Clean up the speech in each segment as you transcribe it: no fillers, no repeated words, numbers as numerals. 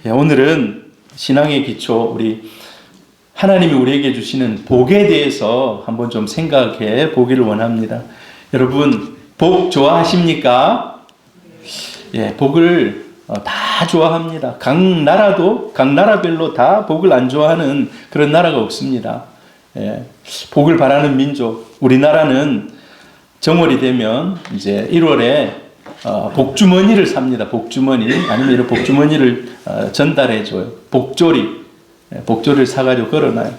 오늘은 신앙의 기초, 우리 하나님이 우리에게 주시는 복에 대해서 한번 좀 생각해 보기를 원합니다. 여러분, 복 좋아하십니까? 예, 복을 다 좋아합니다. 각 나라별로 다 복을 안 좋아하는 그런 나라가 없습니다. 예, 복을 바라는 민족. 우리나라는 정월이 되면 이제 1월에 복주머니를 삽니다. 복주머니, 아니면 이런 복주머니를 전달해줘요. 복조리를 사가지고 걸어놔요.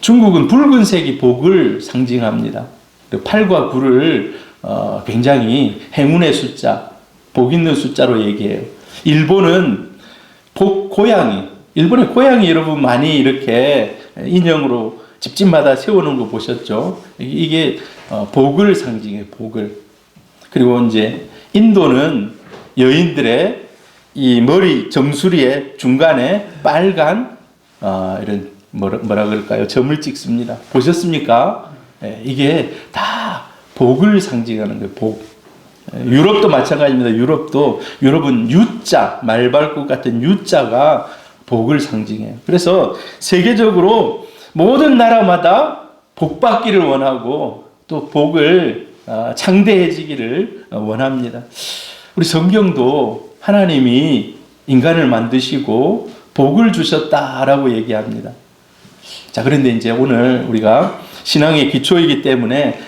중국은 붉은색이 복을 상징합니다. 그리고 8과 9를 굉장히 행운의 숫자, 복 있는 숫자로 얘기해요. 일본은 일본의 고양이 여러분 많이 이렇게 인형으로 집집마다 세우는 거 보셨죠? 이게 복을 상징해요, 복을. 그리고 이제 인도는 여인들의 이 머리 정수리에 중간에 빨간 이런 뭐라 그럴까요? 점을 찍습니다. 보셨습니까? 예, 이게 다 복을 상징하는 거예요. 복. 유럽도 마찬가지입니다. 유럽은 U자, 말발굽 같은 U자가 복을 상징해요. 그래서 세계적으로 모든 나라마다 복 받기를 원하고 또 복을 창대해지기를 원합니다. 우리 성경도 하나님이 인간을 만드시고 복을 주셨다라고 얘기합니다. 자, 그런데 이제 오늘 우리가 신앙의 기초이기 때문에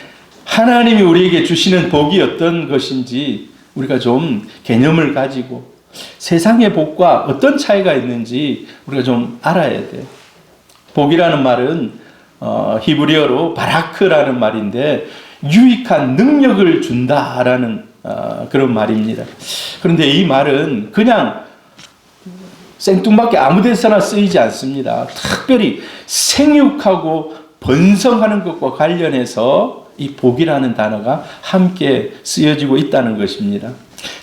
하나님이 우리에게 주시는 복이 어떤 것인지 우리가 좀 개념을 가지고 세상의 복과 어떤 차이가 있는지 우리가 좀 알아야 돼요. 복이라는 말은 히브리어로 바라크라는 말인데 유익한 능력을 준다라는 그런 말입니다. 그런데 이 말은 그냥 생뚱맞게 아무 데서나 쓰이지 않습니다. 특별히 생육하고 번성하는 것과 관련해서 이 복이라는 단어가 함께 쓰여지고 있다는 것입니다.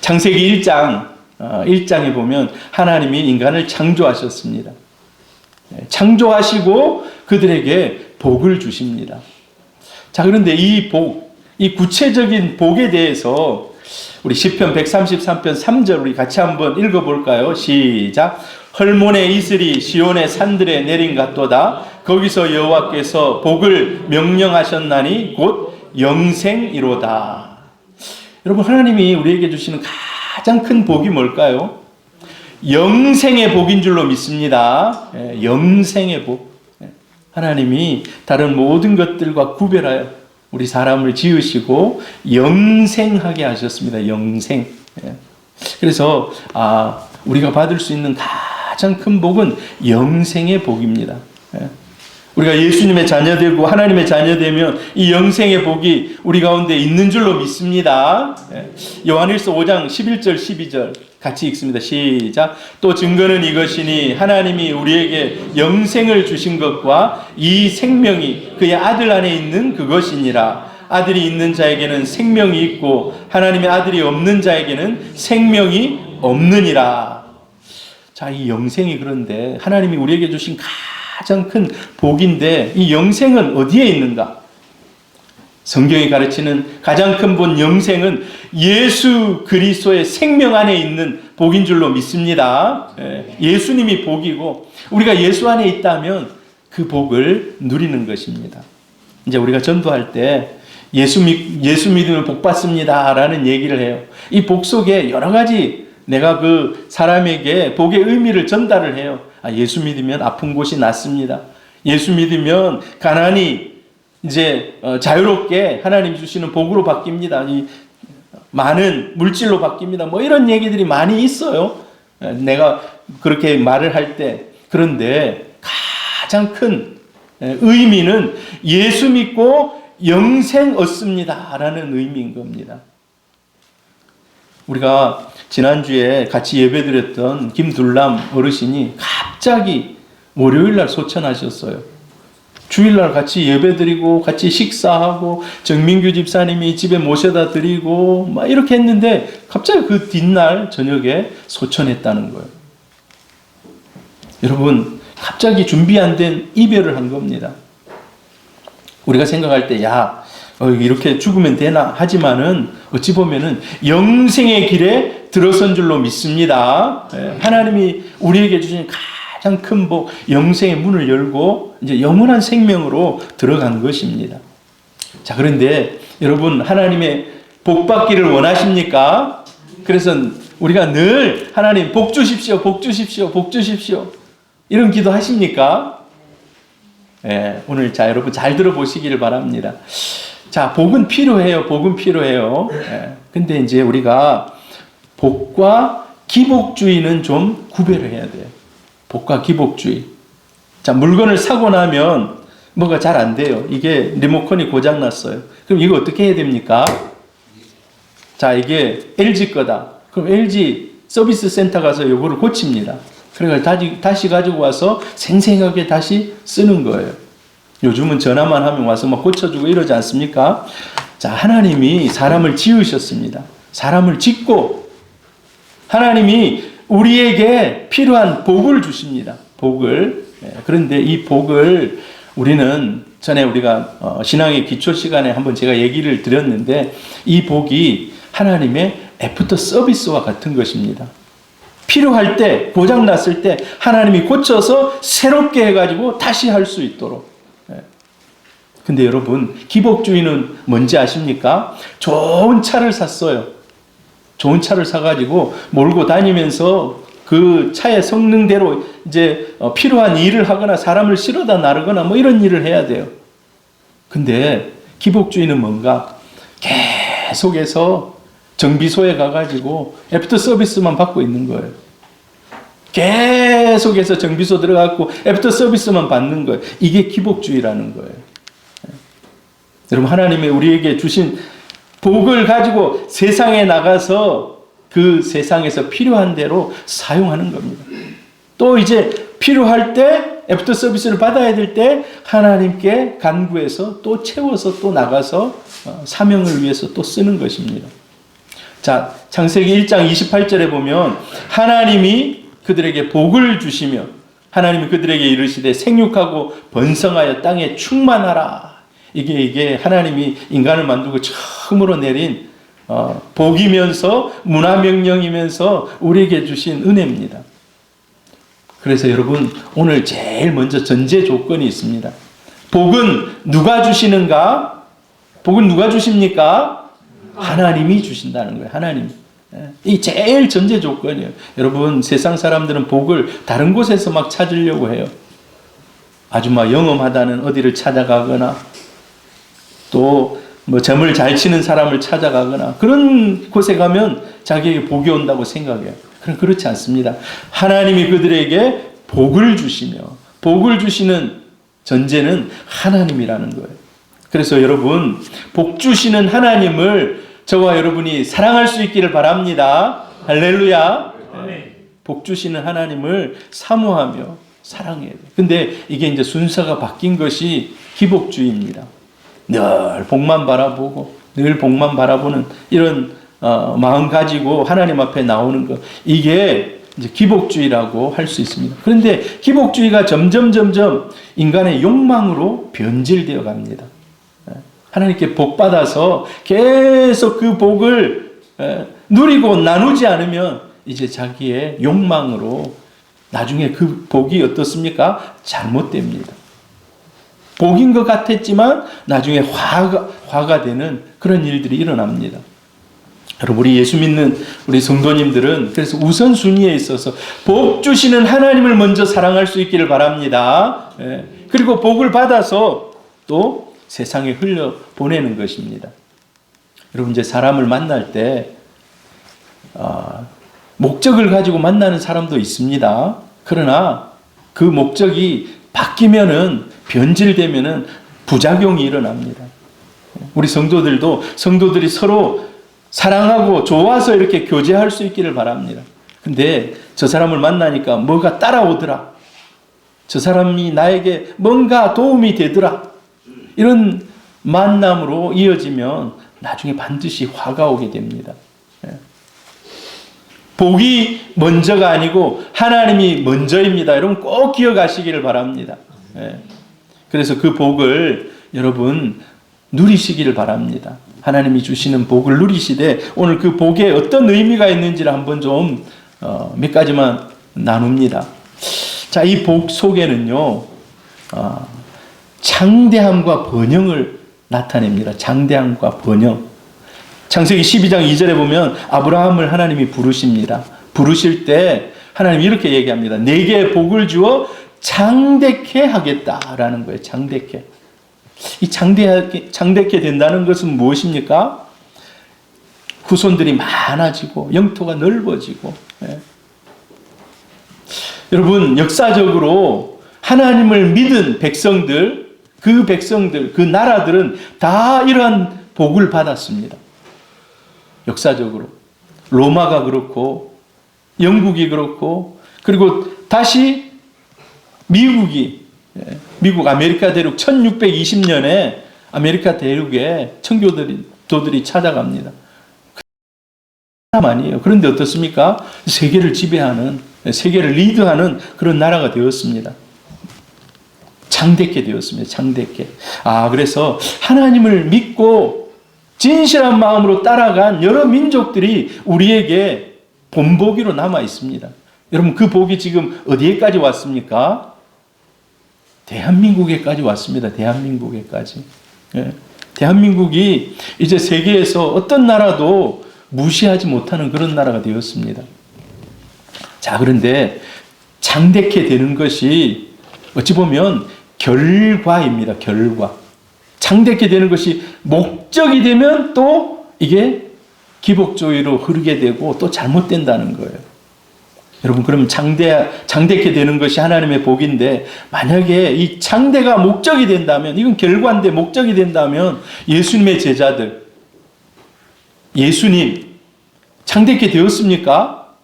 창세기 1장에 보면 하나님이 인간을 창조하셨습니다. 창조하시고 그들에게 복을 주십니다. 자, 그런데 이 구체적인 복에 대해서 우리 시편 133편 3절 우리 같이 한번 읽어볼까요? 시작. 헐몬의 이슬이 시온의 산들에 내린 같도다. 거기서 여호와께서 복을 명령하셨나니 곧 영생이로다. 여러분, 하나님이 우리에게 주시는 가장 큰 복이 뭘까요? 영생의 복인 줄로 믿습니다. 영생의 복. 하나님이 다른 모든 것들과 구별하여 우리 사람을 지으시고 영생하게 하셨습니다. 영생. 그래서 우리가 받을 수 있는 가장 큰 복은 영생의 복입니다. 우리가 예수님의 자녀되고 하나님의 자녀되면 이 영생의 복이 우리 가운데 있는 줄로 믿습니다. 요한일서 5장 11절 12절 같이 읽습니다. 시작. 또 증거는 이것이니 하나님이 우리에게 영생을 주신 것과 이 생명이 그의 아들 안에 있는 그것이니라. 아들이 있는 자에게는 생명이 있고 하나님의 아들이 없는 자에게는 생명이 없느니라. 자, 이 영생이 그런데 하나님이 우리에게 주신 가장 큰 복인데 이 영생은 어디에 있는가? 성경이 가르치는 가장 큰 본 영생은 예수 그리스도의 생명 안에 있는 복인 줄로 믿습니다. 예수님이 복이고 우리가 예수 안에 있다면 그 복을 누리는 것입니다. 이제 우리가 전도할 때 예수 믿으면 복 받습니다 라는 얘기를 해요. 이 복 속에 여러 가지 내가 그 사람에게 복의 의미를 전달을 해요. 예수 믿으면 아픈 곳이 낫습니다. 예수 믿으면 가난이 이제 자유롭게 하나님 주시는 복으로 바뀝니다. 이 많은 물질로 바뀝니다. 뭐 이런 얘기들이 많이 있어요. 내가 그렇게 말을 할 때. 그런데 가장 큰 의미는 예수 믿고 영생 얻습니다 라는 의미인 겁니다. 우리가 지난주에 같이 예배드렸던 김둘람 어르신이 갑자기 월요일날 소천하셨어요. 주일날 같이 예배드리고 같이 식사하고 정민규 집사님이 집에 모셔다 드리고 막 이렇게 했는데 갑자기 그 뒷날 저녁에 소천했다는 거예요. 여러분, 갑자기 준비 안 된 이별을 한 겁니다. 우리가 생각할 때 이렇게 죽으면 되나 하지만은 어찌 보면은 영생의 길에 들어선 줄로 믿습니다. 하나님이 우리에게 주신 가장 큰 복, 영생의 문을 열고 이제 영원한 생명으로 들어간 것입니다. 자, 그런데 여러분, 하나님의 복 받기를 원하십니까? 그래서 우리가 늘 하나님 복 주십시오, 복 주십시오, 복 주십시오, 이런 기도 하십니까? 오늘 자, 여러분 잘 들어보시기를 바랍니다. 자, 복은 필요해요. 복은 필요해요. 근데 이제 우리가 복과 기복주의는 좀 구별을 해야 돼요. 복과 기복주의. 자, 물건을 사고 나면 뭐가 잘 안 돼요. 이게 리모컨이 고장 났어요. 그럼 이거 어떻게 해야 됩니까? 자, 이게 LG 거다. 그럼 LG 서비스 센터 가서 이거를 고칩니다. 그러니까 다시 가지고 와서 생생하게 다시 쓰는 거예요. 요즘은 전화만 하면 와서 막 고쳐주고 이러지 않습니까? 자, 하나님이 사람을 지으셨습니다. 사람을 짓고 하나님이 우리에게 필요한 복을 주십니다. 복을. 그런데 이 복을 우리는 전에 우리가 신앙의 기초 시간에 한번 제가 얘기를 드렸는데 이 복이 하나님의 애프터 서비스와 같은 것입니다. 필요할 때, 고장 났을 때 하나님이 고쳐서 새롭게 해가지고 다시 할 수 있도록. 근데 여러분, 기복주의는 뭔지 아십니까? 좋은 차를 샀어요. 좋은 차를 사가지고 몰고 다니면서 그 차의 성능대로 이제 필요한 일을 하거나 사람을 실어다 나르거나 뭐 이런 일을 해야 돼요. 근데 기복주의는 뭔가 계속해서 정비소에 가가지고 애프터 서비스만 받고 있는 거예요. 계속해서 정비소 들어가고 애프터 서비스만 받는 거예요. 이게 기복주의라는 거예요. 여러분, 하나님이 우리에게 주신 복을 가지고 세상에 나가서 그 세상에서 필요한 대로 사용하는 겁니다. 또 이제 필요할 때 애프터 서비스를 받아야 될 때 하나님께 간구해서 또 채워서 또 나가서 사명을 위해서 또 쓰는 것입니다. 자, 창세기 1장 28절에 보면 하나님이 그들에게 복을 주시며 하나님이 그들에게 이르시되 생육하고 번성하여 땅에 충만하라. 이게 하나님이 인간을 만들고 처음으로 내린 복이면서 문화명령이면서 우리에게 주신 은혜입니다. 그래서 여러분, 오늘 제일 먼저 전제 조건이 있습니다. 복은 누가 주시는가? 복은 누가 주십니까? 하나님이 주신다는 거예요. 하나님. 이 제일 전제 조건이에요. 여러분, 세상 사람들은 복을 다른 곳에서 막 찾으려고 해요. 아주 막 영험하다는 어디를 찾아가거나 또 뭐 점을 잘 치는 사람을 찾아가거나 그런 곳에 가면 자기에게 복이 온다고 생각해요. 그럼 그렇지 않습니다. 하나님이 그들에게 복을 주시며 복을 주시는 전제는 하나님이라는 거예요. 그래서 여러분, 복 주시는 하나님을 저와 여러분이 사랑할 수 있기를 바랍니다. 할렐루야. 복 주시는 하나님을 사모하며 사랑해야 돼요. 근데 이게 이제 순서가 바뀐 것이 기복주의입니다. 늘 복만 바라보고 늘 복만 바라보는 이런 마음 가지고 하나님 앞에 나오는 것, 이게 이제 기복주의라고 할 수 있습니다. 그런데 기복주의가 점점 인간의 욕망으로 변질되어 갑니다. 하나님께 복 받아서 계속 그 복을 누리고 나누지 않으면 이제 자기의 욕망으로 나중에 그 복이 어떻습니까? 잘못됩니다. 복인 것 같았지만 나중에 화가 되는 그런 일들이 일어납니다. 여러분, 우리 예수 믿는 우리 성도님들은 그래서 우선순위에 있어서 복 주시는 하나님을 먼저 사랑할 수 있기를 바랍니다. 그리고 복을 받아서 또 세상에 흘려보내는 것입니다. 여러분, 이제 사람을 만날 때 목적을 가지고 만나는 사람도 있습니다. 그러나 그 목적이 바뀌면은, 변질되면은 부작용이 일어납니다. 우리 성도들이 서로 사랑하고 좋아서 이렇게 교제할 수 있기를 바랍니다. 근데 저 사람을 만나니까 뭐가 따라오더라. 저 사람이 나에게 뭔가 도움이 되더라. 이런 만남으로 이어지면 나중에 반드시 화가 오게 됩니다. 복이 먼저가 아니고 하나님이 먼저입니다. 여러분 꼭 기억하시기를 바랍니다. 그래서 그 복을 여러분 누리시기를 바랍니다. 하나님이 주시는 복을 누리시되 오늘 그 복에 어떤 의미가 있는지를 한번 좀 몇 가지만 나눕니다. 자, 이 복 속에는요, 장대함과 번영을 나타냅니다. 장대함과 번영. 창세기 12장 2절에 보면 아브라함을 하나님이 부르십니다. 부르실 때 하나님이 이렇게 얘기합니다. 내게 복을 주어 장대케 하겠다라는 거예요. 장대케. 이 장대케 된다는 것은 무엇입니까? 후손들이 많아지고 영토가 넓어지고. 예. 여러분, 역사적으로 하나님을 믿은 백성들, 그 나라들은 다 이러한 복을 받았습니다. 역사적으로. 로마가 그렇고, 영국이 그렇고, 그리고 다시 미국 아메리카 대륙 1620년에 아메리카 대륙에 청교도들이 찾아갑니다. 아니에요. 그런데 어떻습니까? 세계를 지배하는, 세계를 리드하는 그런 나라가 되었습니다. 장대케 되었습니다. 장대케. 그래서 하나님을 믿고 진실한 마음으로 따라간 여러 민족들이 우리에게 본보기로 남아 있습니다. 여러분, 그 복이 지금 어디에까지 왔습니까? 대한민국에까지 왔습니다. 대한민국에까지. 예. 대한민국이 이제 세계에서 어떤 나라도 무시하지 못하는 그런 나라가 되었습니다. 자, 그런데 장대케 되는 것이 어찌 보면 결과입니다. 결과. 장대케 되는 것이 목적이 되면 또 이게 기복주의로 흐르게 되고 또 잘못된다는 거예요. 여러분, 그럼 장대케 되는 것이 하나님의 복인데, 만약에 이 장대가 목적이 된다면, 이건 결과인데 목적이 된다면 예수님의 제자들, 예수님 장대케 되었습니까?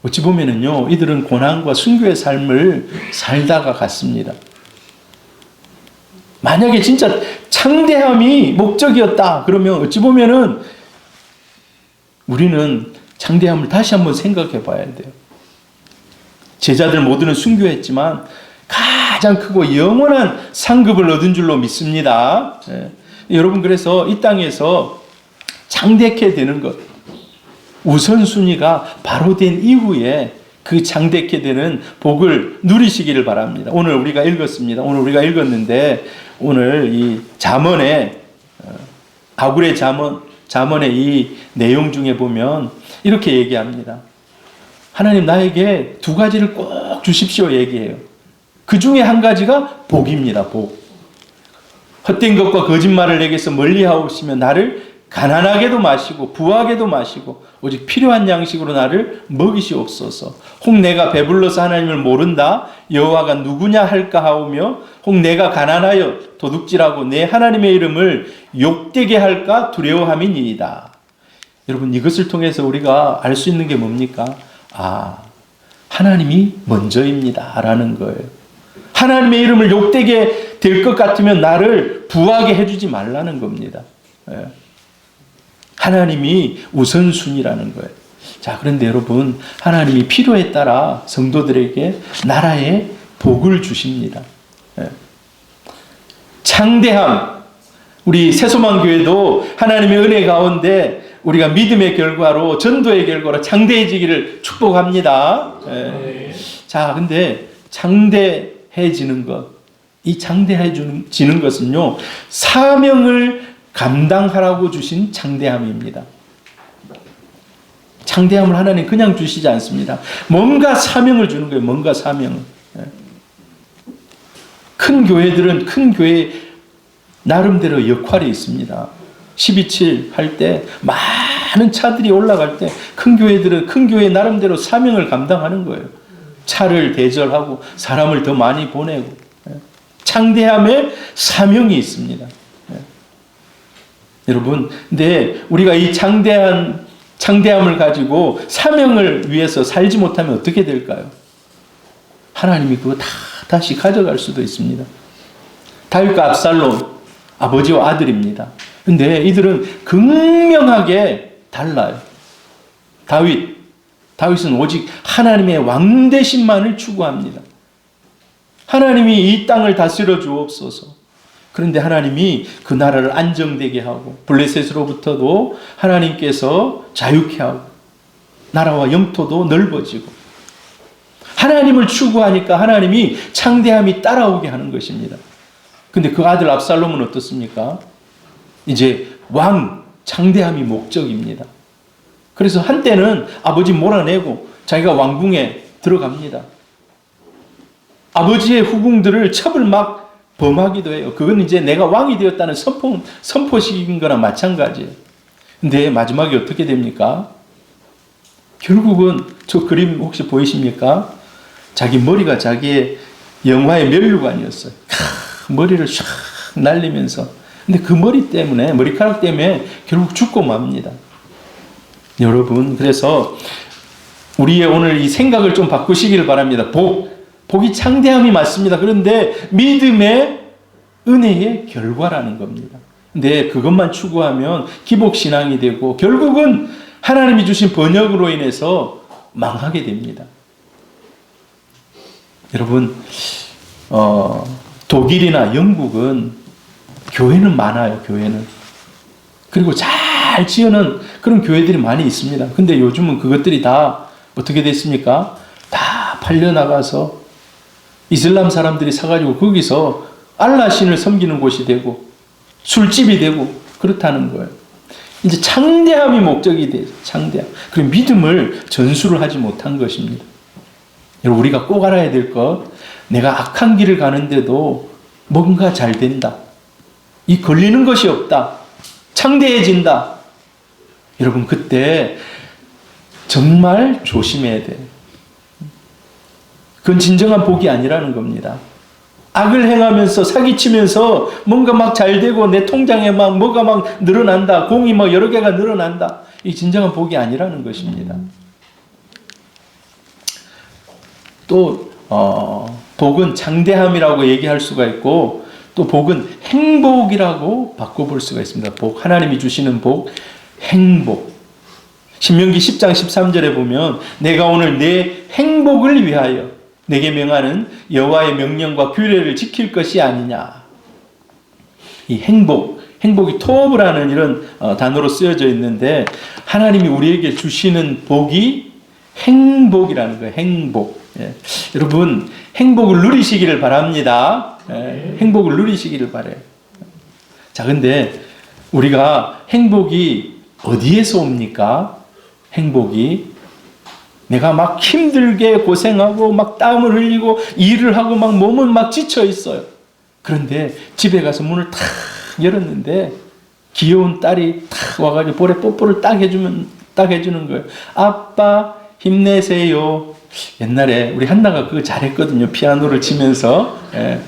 어찌 보면은요, 이들은 고난과 순교의 삶을 살다가 갔습니다. 만약에 진짜 장대함이 목적이었다 그러면 어찌 보면은 우리는 장대함을 다시 한번 생각해 봐야 돼요. 제자들 모두는 순교했지만 가장 크고 영원한 상급을 얻은 줄로 믿습니다. 예. 여러분, 그래서 이 땅에서 장대케 되는 것, 우선순위가 바로 된 이후에 그 장대케 되는 복을 누리시기를 바랍니다. 오늘 우리가 읽었습니다. 오늘 우리가 읽었는데, 오늘 이 잠언의 아굴의 잠언의 이 내용 중에 보면 이렇게 얘기합니다. 하나님, 나에게 두 가지를 꼭 주십시오 얘기해요. 그 중에 한 가지가 복입니다. 복. 헛된 것과 거짓말을 내게서 멀리하옵시며 나를 가난하게도 마시고 부하게도 마시고 오직 필요한 양식으로 나를 먹이시옵소서. 혹 내가 배불러서 하나님을 모른다 여호와가 누구냐 할까 하오며 혹 내가 가난하여 도둑질하고 내 하나님의 이름을 욕되게 할까 두려워함이니이다. 여러분, 이것을 통해서 우리가 알 수 있는 게 뭡니까? 하나님이 먼저입니다 라는 거예요. 하나님의 이름을 욕되게 될 것 같으면 나를 부하게 해주지 말라는 겁니다. 예. 하나님이 우선순위라는 거예요. 자, 그런데 여러분, 하나님이 필요에 따라 성도들에게 나라의 복을 주십니다. 예. 장대함, 우리 새소망교회도 하나님의 은혜 가운데 우리가 믿음의 결과로, 전도의 결과로 장대해지기를 축복합니다. 예. 자, 근데 장대해지는 것, 이 장대해지는 것은요, 사명을 감당하라고 주신 장대함입니다. 장대함을 하나님 그냥 주시지 않습니다. 뭔가 사명을 주는 거예요. 뭔가 사명을. 큰 교회들은 큰 교회 나름대로 역할이 있습니다. 12.7 할 때 많은 차들이 올라갈 때 큰 교회들은 큰 교회 나름대로 사명을 감당하는 거예요. 차를 대절하고 사람을 더 많이 보내고. 장대함의 사명이 있습니다. 여러분, 근데 우리가 이 장대함을 가지고 사명을 위해서 살지 못하면 어떻게 될까요? 하나님이 그거 다 다시 가져갈 수도 있습니다. 다윗과 압살롬, 아버지와 아들입니다. 근데 이들은 극명하게 달라요. 다윗은 오직 하나님의 왕되심만을 추구합니다. 하나님이 이 땅을 다스려 주옵소서. 그런데 하나님이 그 나라를 안정되게 하고 블레셋으로부터도 하나님께서 자유케 하고 나라와 영토도 넓어지고 하나님을 추구하니까 하나님이 창대함이 따라오게 하는 것입니다. 근데 그 아들 압살롬은 어떻습니까? 이제 왕 창대함이 목적입니다. 그래서 한때는 아버지 몰아내고 자기가 왕궁에 들어갑니다. 아버지의 후궁들을 첩을 막 범하기도 해요. 그건 이제 내가 왕이 되었다는 선포식인 거나 마찬가지예요. 근데 마지막에 어떻게 됩니까? 결국은 저 그림 혹시 보이십니까? 자기 머리가 자기의 영화의 면류관이었어요. 머리를 샥 날리면서. 근데 그 머리 때문에, 머리카락 때문에 결국 죽고 맙니다. 여러분, 그래서 우리의 오늘 이 생각을 좀 바꾸시길 바랍니다. 복이 창대함이 맞습니다. 그런데 믿음의 은혜의 결과라는 겁니다. 근데 그것만 추구하면 기복신앙이 되고 결국은 하나님이 주신 번역으로 인해서 망하게 됩니다. 여러분, 독일이나 영국은 교회는 많아요. 교회는. 그리고 잘 지어놓은 그런 교회들이 많이 있습니다. 근데 요즘은 그것들이 다 어떻게 됐습니까? 다 팔려나가서 이슬람 사람들이 사가지고 거기서 알라 신을 섬기는 곳이 되고 술집이 되고 그렇다는 거예요. 이제 창대함이 목적이 돼요. 창대함. 그리고 믿음을 전수를 하지 못한 것입니다. 여러분, 우리가 꼭 알아야 될 것, 내가 악한 길을 가는데도 뭔가 잘 된다. 이 걸리는 것이 없다. 창대해진다. 여러분, 그때 정말 조심해야 돼요. 그건 진정한 복이 아니라는 겁니다. 악을 행하면서 사기치면서 뭔가 막 잘 되고 내 통장에 막 뭐가 막 늘어난다. 공이 막 여러 개가 늘어난다. 이 진정한 복이 아니라는 것입니다. 또 복은 창대함이라고 얘기할 수가 있고 또 복은 행복이라고 바꿔볼 수가 있습니다. 복, 하나님이 주시는 복, 행복. 신명기 10장 13절에 보면 내가 오늘 내 행복을 위하여 내게 명하는 여호와의 명령과 규례를 지킬 것이 아니냐. 이 행복이 토브라는 이런 단어로 쓰여져 있는데 하나님이 우리에게 주시는 복이 행복이라는 거예요. 행복. 예. 여러분, 행복을 누리시기를 바랍니다. 예. 행복을 누리시기를 바라요. 자, 근데 우리가 행복이 어디에서 옵니까? 행복이 내가 막 힘들게 고생하고 막 땀을 흘리고 일을 하고 막 몸은 막 지쳐 있어요. 그런데 집에 가서 문을 탁 열었는데 귀여운 딸이 탁 와가지고 볼에 뽀뽀를 딱 해주는 거예요. 아빠 힘내세요. 옛날에 우리 한나가 그거 잘했거든요. 피아노를 치면서. 예.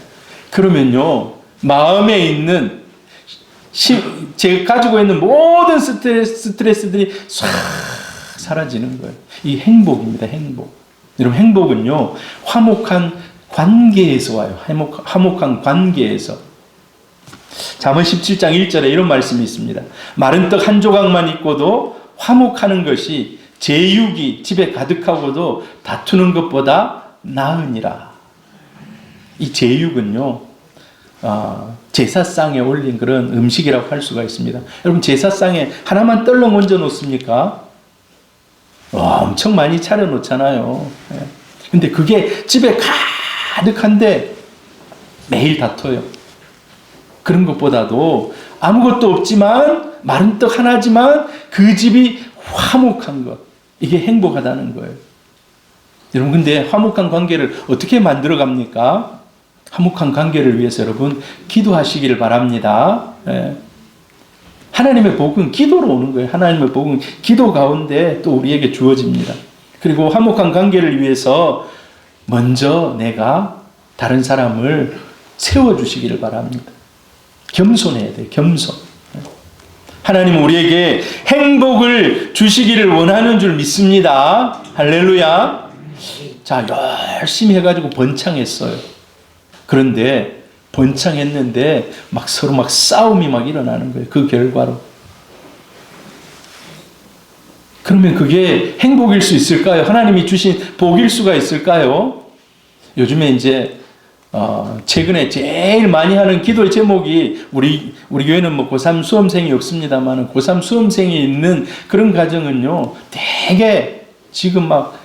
그러면요, 마음에 있는 제가 가지고 있는 모든 스트레스들이 싹 사라지는 거예요. 이 행복입니다. 행복. 여러분, 행복은요, 화목한 관계에서 와요. 화목한 관계에서. 잠언 17장 1절에 이런 말씀이 있습니다. 마른 떡 한 조각만 있고도 화목하는 것이 제육이 집에 가득하고도 다투는 것보다 나으니라. 이 제육은요, 제사상에 올린 그런 음식이라고 할 수가 있습니다. 여러분, 제사상에 하나만 떨렁 얹어 놓습니까? 엄청 많이 차려 놓잖아요. 근데 그게 집에 가득한데 매일 다퉈요. 그런 것보다도 아무것도 없지만 마른 떡 하나지만 그 집이 화목한 것, 이게 행복하다는 거예요. 여러분, 근데 화목한 관계를 어떻게 만들어 갑니까? 화목한 관계를 위해서 여러분 기도하시기를 바랍니다. 하나님의 복은 기도로 오는 거예요. 하나님의 복은 기도 가운데 또 우리에게 주어집니다. 그리고 화목한 관계를 위해서 먼저 내가 다른 사람을 세워주시기를 바랍니다. 겸손해야 돼요. 겸손. 하나님은 우리에게 행복을 주시기를 원하는 줄 믿습니다. 할렐루야. 자, 열심히 해가지고 번창했어요. 그런데 번창했는데 막 서로 막 싸움이 막 일어나는 거예요. 그 결과로. 그러면 그게 행복일 수 있을까요? 하나님이 주신 복일 수가 있을까요? 요즘에 이제 최근에 제일 많이 하는 기도의 제목이 우리 교회는 뭐 고3 수험생이 없습니다만 고3 수험생이 있는 그런 가정은요, 되게 지금 막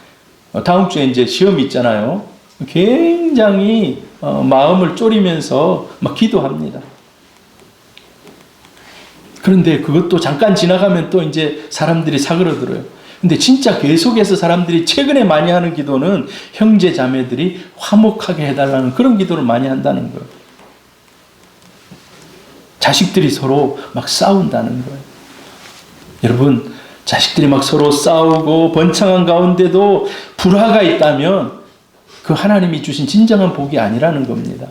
다음 주에 이제 시험이 있잖아요. 굉장히 마음을 졸이면서 막 기도합니다. 그런데 그것도 잠깐 지나가면 또 이제 사람들이 사그러들어요. 근데 진짜 계속해서 사람들이 최근에 많이 하는 기도는 형제 자매들이 화목하게 해달라는 그런 기도를 많이 한다는 거예요. 자식들이 서로 막 싸운다는 거예요. 여러분, 자식들이 막 서로 싸우고 번창한 가운데도 불화가 있다면 그 하나님이 주신 진정한 복이 아니라는 겁니다.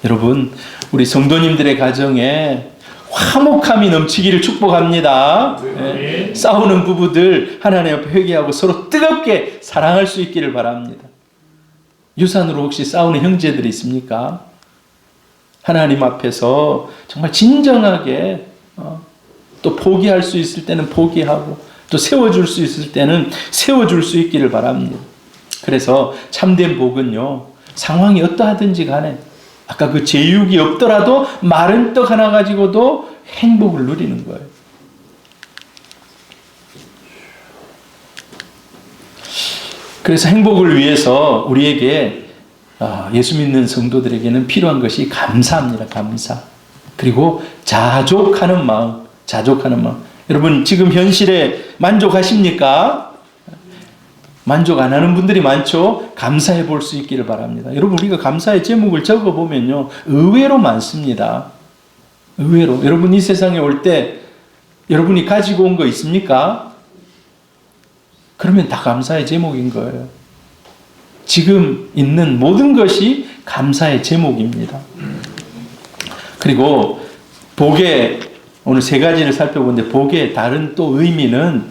여러분, 우리 성도님들의 가정에 화목함이 넘치기를 축복합니다. 네. 싸우는 부부들 하나님 앞에 회개하고 서로 뜨겁게 사랑할 수 있기를 바랍니다. 유산으로 혹시 싸우는 형제들이 있습니까? 하나님 앞에서 정말 진정하게 또 포기할 수 있을 때는 포기하고 또 세워줄 수 있을 때는 세워줄 수 있기를 바랍니다. 그래서 참된 복은요, 상황이 어떠하든지 간에 아까 그 제육이 없더라도 마른 떡 하나 가지고도 행복을 누리는 거예요. 그래서 행복을 위해서 우리에게 예수 믿는 성도들에게는 필요한 것이 감사합니다. 감사. 그리고 자족하는 마음. 자족하는 마음. 여러분, 지금 현실에 만족하십니까? 만족 안 하는 분들이 많죠. 감사해 볼 수 있기를 바랍니다. 여러분, 우리가 감사의 제목을 적어보면요, 의외로 많습니다. 의외로. 여러분, 이 세상에 올 때 여러분이 가지고 온 거 있습니까? 그러면 다 감사의 제목인 거예요. 지금 있는 모든 것이 감사의 제목입니다. 그리고 복의, 오늘 세 가지를 살펴보는데 복의 다른 또 의미는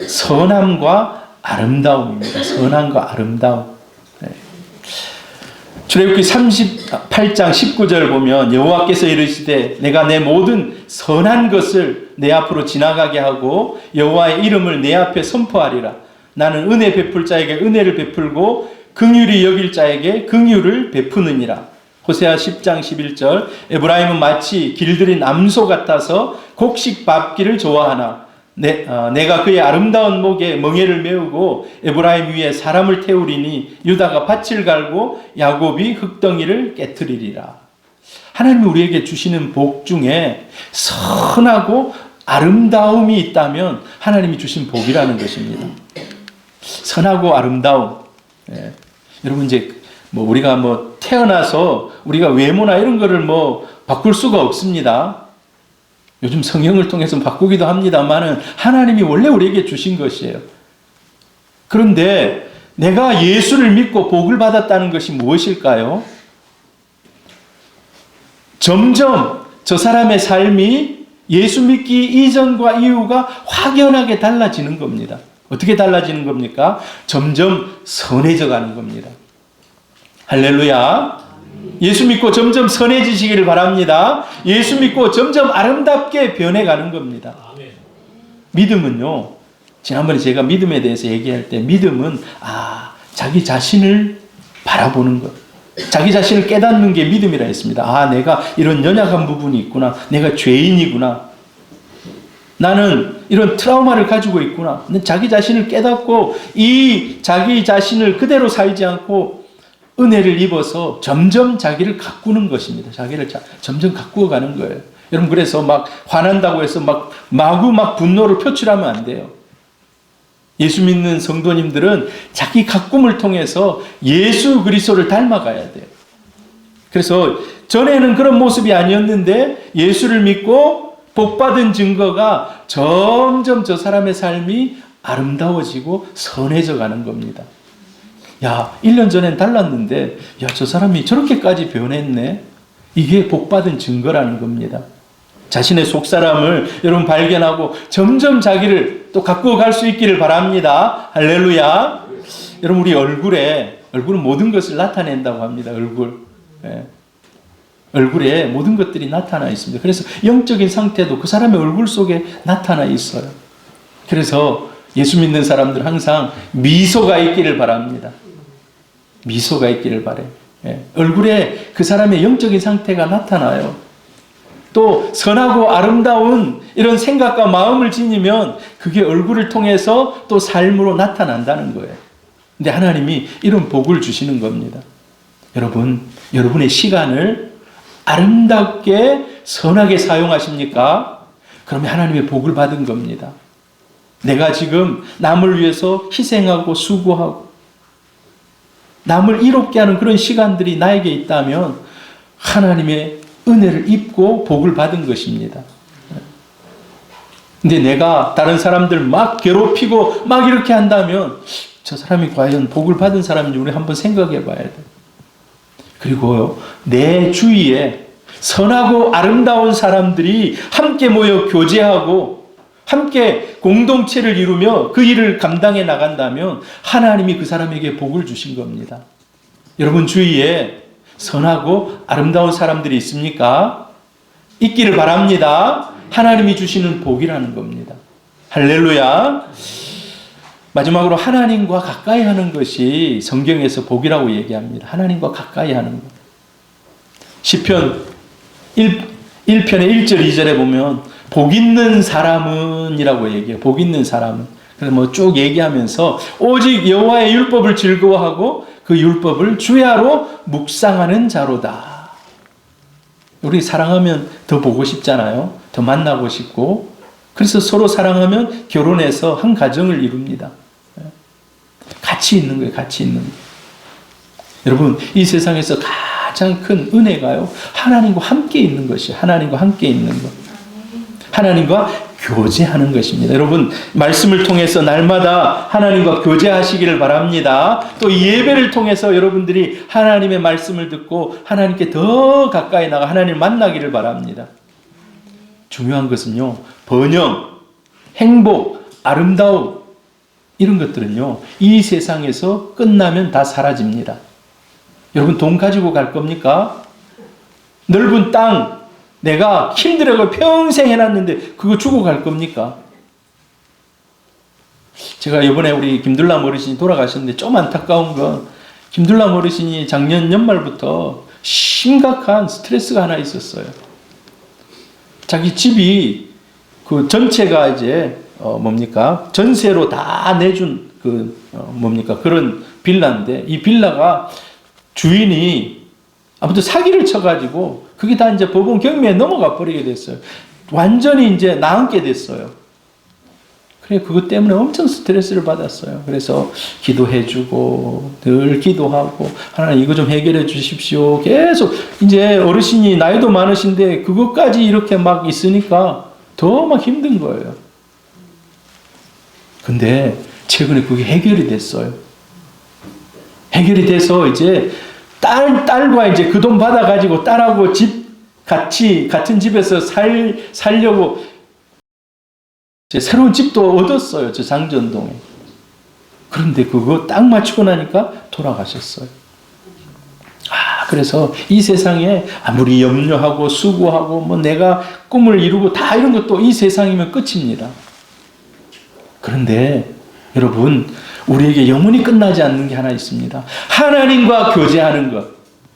선함과 아름다움입니다. 선함과 아름다움. 네. 출애굽기 38장 19절 보면 여호와께서 이르시되 내가 내 모든 선한 것을 내 앞으로 지나가게 하고 여호와의 이름을 내 앞에 선포하리라. 나는 은혜 베풀 자에게 은혜를 베풀고 긍휼히 여길 자에게 긍휼을 베푸느니라. 호세아 10장 11절 에브라임은 마치 길들인 암소 같아서 곡식 밟기를 좋아하나 내가 그의 아름다운 목에 멍에를 메우고 에브라임 위에 사람을 태우리니 유다가 밭을 갈고 야곱이 흙덩이를 깨트리리라. 하나님이 우리에게 주시는 복 중에 선하고 아름다움이 있다면 하나님이 주신 복이라는 것입니다. 선하고 아름다움. 예. 여러분, 이제 우리가 태어나서 우리가 외모나 이런 거를 바꿀 수가 없습니다. 요즘 성경을 통해서 바꾸기도 합니다만은 하나님이 원래 우리에게 주신 것이에요. 그런데 내가 예수를 믿고 복을 받았다는 것이 무엇일까요? 점점 저 사람의 삶이 예수 믿기 이전과 이후가 확연하게 달라지는 겁니다. 어떻게 달라지는 겁니까? 점점 선해져 가는 겁니다. 할렐루야. 예수 믿고 점점 선해지시기를 바랍니다. 예수 믿고 점점 아름답게 변해가는 겁니다. 믿음은요, 지난번에 제가 믿음에 대해서 얘기할 때 믿음은 자기 자신을 바라보는 것, 자기 자신을 깨닫는 게 믿음이라 했습니다. 내가 이런 연약한 부분이 있구나. 내가 죄인이구나. 나는 이런 트라우마를 가지고 있구나. 자기 자신을 깨닫고 이 자기 자신을 그대로 살지 않고 은혜를 입어서 점점 자기를 가꾸는 것입니다. 자기를 점점 가꾸어 가는 거예요. 여러분, 그래서 막 화난다고 해서 마구 분노를 표출하면 안 돼요. 예수 믿는 성도님들은 자기 가꿈을 통해서 예수 그리스도를 닮아가야 돼요. 그래서 전에는 그런 모습이 아니었는데 예수를 믿고 복받은 증거가 점점 저 사람의 삶이 아름다워지고 선해져 가는 겁니다. 1년 전엔 달랐는데, 저 사람이 저렇게까지 변했네. 이게 복받은 증거라는 겁니다. 자신의 속사람을 여러분 발견하고 점점 자기를 또 가꾸어 갈 수 있기를 바랍니다. 할렐루야. 여러분, 우리 얼굴은 모든 것을 나타낸다고 합니다. 얼굴에 모든 것들이 나타나 있습니다. 그래서 영적인 상태도 그 사람의 얼굴 속에 나타나 있어요. 그래서 예수 믿는 사람들 항상 미소가 있기를 바랍니다. 미소가 있기를 바래. 얼굴에 그 사람의 영적인 상태가 나타나요. 또 선하고 아름다운 이런 생각과 마음을 지니면 그게 얼굴을 통해서 또 삶으로 나타난다는 거예요. 근데 하나님이 이런 복을 주시는 겁니다. 여러분, 여러분의 시간을 아름답게 선하게 사용하십니까? 그러면 하나님의 복을 받은 겁니다. 내가 지금 남을 위해서 희생하고 수고하고 남을 이롭게 하는 그런 시간들이 나에게 있다면 하나님의 은혜를 입고 복을 받은 것입니다. 근데 내가 다른 사람들 막 괴롭히고 막 이렇게 한다면 저 사람이 과연 복을 받은 사람인지 우리 한번 생각해 봐야 돼요. 그리고 내 주위에 선하고 아름다운 사람들이 함께 모여 교제하고 함께 공동체를 이루며 그 일을 감당해 나간다면 하나님이 그 사람에게 복을 주신 겁니다. 여러분 주위에 선하고 아름다운 사람들이 있습니까? 있기를 바랍니다. 하나님이 주시는 복이라는 겁니다. 할렐루야. 마지막으로 하나님과 가까이 하는 것이 성경에서 복이라고 얘기합니다. 하나님과 가까이 하는 것. 시편 1편의 1절 2절에 보면 복 있는 사람은 이라고 얘기해요. 복 있는 사람은. 그래서 뭐 쭉 얘기하면서 오직 여호와의 율법을 즐거워하고 그 율법을 주야로 묵상하는 자로다. 우리 사랑하면 더 보고 싶잖아요. 더 만나고 싶고. 그래서 서로 사랑하면 결혼해서 한 가정을 이룹니다. 같이 있는 거예요. 같이 있는 거예요. 여러분, 이 세상에서 가장 큰 은혜가요, 하나님과 함께 있는 것이에요. 하나님과 함께 있는 것. 하나님과 교제하는 것입니다. 여러분, 말씀을 통해서 날마다 하나님과 교제하시기를 바랍니다. 또 이 예배를 통해서 여러분들이 하나님의 말씀을 듣고 하나님께 더 가까이 나가 하나님을 만나기를 바랍니다. 중요한 것은요, 번영, 행복, 아름다움 이런 것들은요, 이 세상에서 끝나면 다 사라집니다. 여러분, 돈 가지고 갈 겁니까? 넓은 땅, 내가 힘들어서 평생 해놨는데 그거 주고 갈 겁니까? 제가 이번에 우리 김둘람 어르신이 돌아가셨는데 좀 안타까운 건 김둘람 어르신이 작년 연말부터 심각한 스트레스가 하나 있었어요. 자기 집이 그 전체가 이제 전세로 다 내준 그런 빌라인데 이 빌라가 주인이 아무튼 사기를 쳐가지고 그게 다 이제 법원 경매에 넘어가 버리게 됐어요. 완전히 이제 나앉게 됐어요. 그래, 그것 때문에 엄청 스트레스를 받았어요. 그래서 기도해주고, 늘 기도하고, 하나님 이거 좀 해결해 주십시오. 계속, 이제 어르신이 나이도 많으신데, 그것까지 이렇게 막 있으니까 더 막 힘든 거예요. 근데, 최근에 그게 해결이 됐어요. 해결이 돼서 이제, 딸과 이제 그 돈 받아가지고 딸하고 같은 집에서 살려고 새로운 집도 얻었어요. 저 장전동에. 그런데 그거 딱 맞추고 나니까 돌아가셨어요. 그래서 이 세상에 아무리 염려하고 수고하고 뭐 내가 꿈을 이루고 다 이런 것도 이 세상이면 끝입니다. 그런데 여러분, 우리에게 영원히 끝나지 않는 게 하나 있습니다. 하나님과 교제하는 것.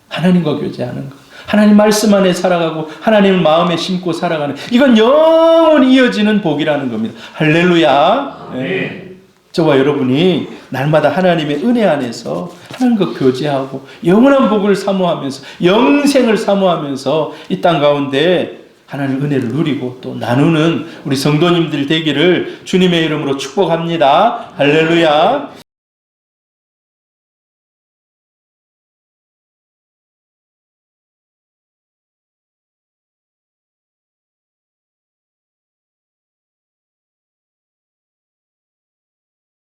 하나님과 교제하는 것. 하나님 말씀 안에 살아가고 하나님을 마음에 심고 살아가는, 이건 영원히 이어지는 복이라는 겁니다. 할렐루야. 네. 저와 여러분이 날마다 하나님의 은혜 안에서 하나님과 교제하고 영원한 복을 사모하면서 영생을 사모하면서 이 땅 가운데 하나님의 은혜를 누리고 또 나누는 우리 성도님들 되기를 주님의 이름으로 축복합니다. 할렐루야.